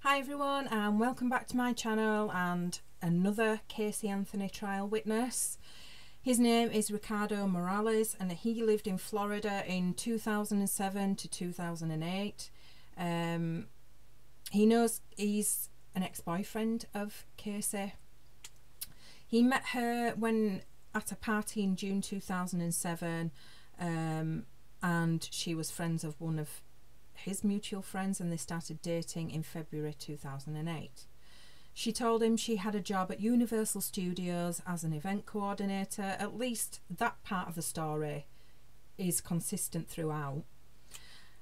Hi everyone, and welcome back to my channel and another Casey Anthony trial witness. His name is Ricardo Morales and he lived in Florida in 2007 to 2008. He knows he's an ex-boyfriend of Casey. He met her when at a party in June 2007, and she was friends of one of his mutual friends, and they started dating in February 2008. She told him she had a job at Universal Studios as an event coordinator. At least that part of the story is consistent throughout.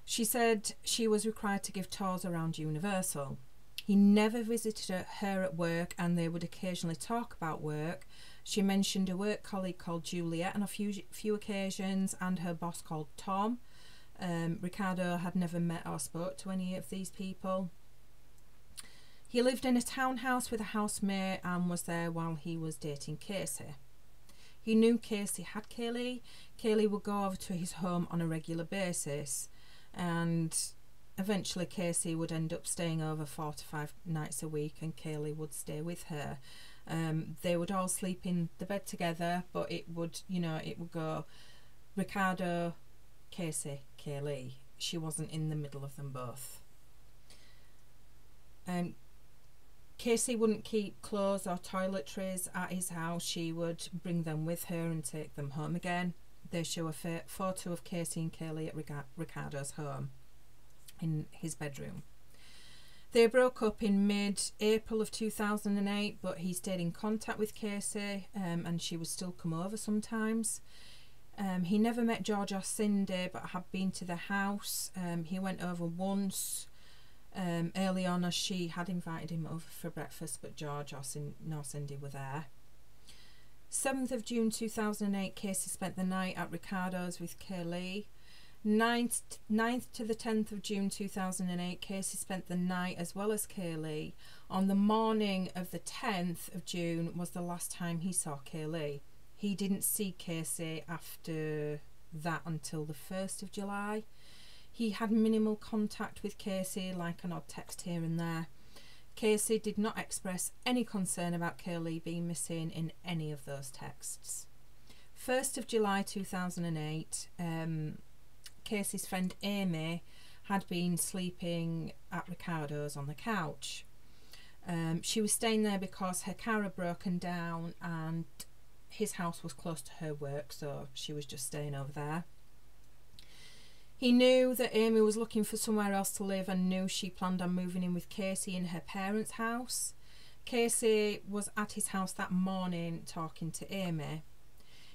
She said she was required to give tours around Universal. He never visited her at work, and they would occasionally talk about work. She mentioned a work colleague called Juliet on a few occasions, and her boss called Tom. Ricardo had never met or spoke to any of these people. He lived in a townhouse with a housemate and was there while he was dating Casey. He knew Casey had Kaylee. Kaylee would go over to his home on a regular basis, and eventually Casey would end up staying over 4 to 5 nights a week, and Kaylee would stay with her. They would all sleep in the bed together, but it would go Ricardo, Casey, Kaylee. She wasn't in the middle of them both. Casey wouldn't keep clothes or toiletries at his house. She would bring them with her and take them home again. They show a photo of Casey and Kaylee at Ricardo's home in his bedroom. They broke up in mid-April of 2008, but he stayed in contact with Casey, and she would still come over sometimes. He never met George or Cindy, but had been to the house. He went over once early on, as she had invited him over for breakfast, but George nor Cindy were there. 7th of June 2008, Casey spent the night at Ricardo's with Kaylee. 9th to the 10th of June 2008, Casey spent the night as well as Kaylee. On the morning of the 10th of June was the last time he saw Kaylee. He didn't see Casey after that until the 1st of July. He had minimal contact with Casey, like an odd text here and there. Casey did not express any concern about Kaylee being missing in any of those texts. 1st of July 2008, Casey's friend Amy had been sleeping at Ricardo's on the couch. She was staying there because her car had broken down and his house was close to her work, so she was just staying over there. He knew that Amy was looking for somewhere else to live and knew she planned on moving in with Casey in her parents' house. Casey was at his house that morning talking to Amy.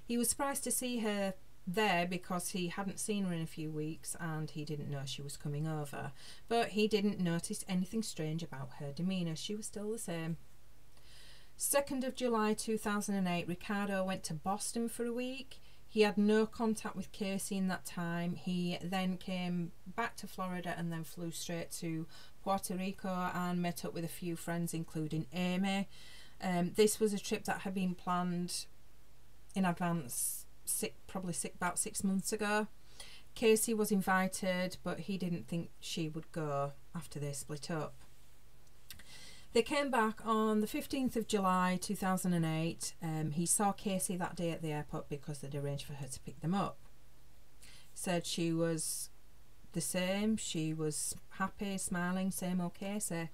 He was surprised to see her there because he hadn't seen her in a few weeks and he didn't know she was coming over, but he didn't notice anything strange about her demeanour. She was still the same. 2nd of July 2008, Ricardo went to Boston for a week. He had no contact with Casey in that time. He then came back to Florida and then flew straight to Puerto Rico and met up with a few friends, including Amy. This was a trip that had been planned in advance, about 6 months ago. Casey was invited, but he didn't think she would go after they split up. They came back on the 15th of July 2008. He saw Casey that day at the airport because they'd arranged for her to pick them up. Said she was the same. She was happy, smiling, same old Casey.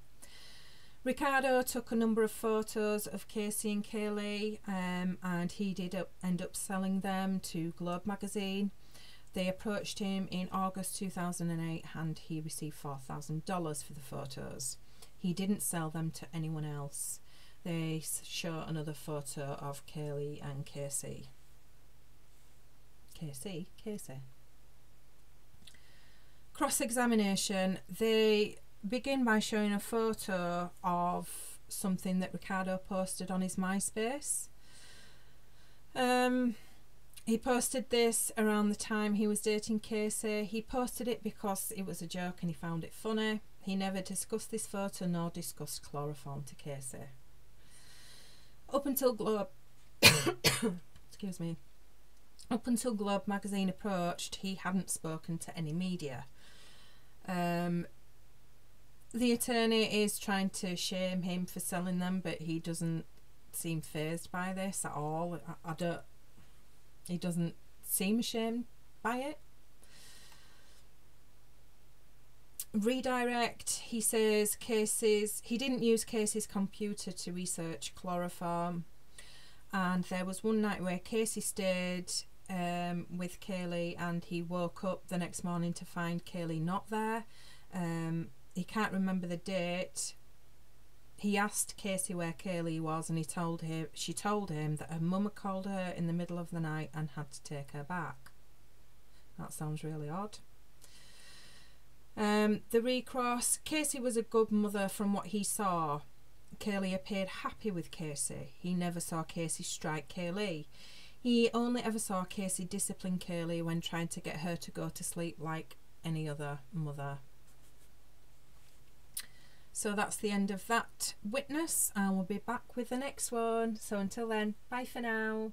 Ricardo took a number of photos of Casey and Kaylee, and he did end up selling them to Globe magazine. They approached him in August 2008 and he received $4,000 for the photos. He didn't sell them to anyone else. They show another photo of Kaylee and Casey. Casey. Cross-examination. They begin by showing a photo of something that Ricardo posted on his MySpace. He posted this around the time he was dating Casey. He posted it because it was a joke and he found it funny. He never discussed this photo nor discussed chloroform to Casey. Up until Globe excuse me. Up until Globe magazine approached, he hadn't spoken to any media. The attorney is trying to shame him for selling them, but he doesn't seem fazed by this at all. He doesn't seem ashamed by it. Redirect, he says he didn't use Casey's computer to research chloroform, and there was one night where Casey stayed with Kaylee, and he woke up the next morning to find Kaylee not there. He can't remember the date. He asked Casey where Kaylee was, and she told him that her mum had called her in the middle of the night and had to take her back. That sounds really odd. The recross, Casey was a good mother from what he saw. Kaylee appeared happy with Casey. He never saw Casey strike Kaylee. He only ever saw Casey discipline Kaylee when trying to get her to go to sleep like any other mother. So that's the end of that witness, and we'll be back with the next one. So until then, bye for now.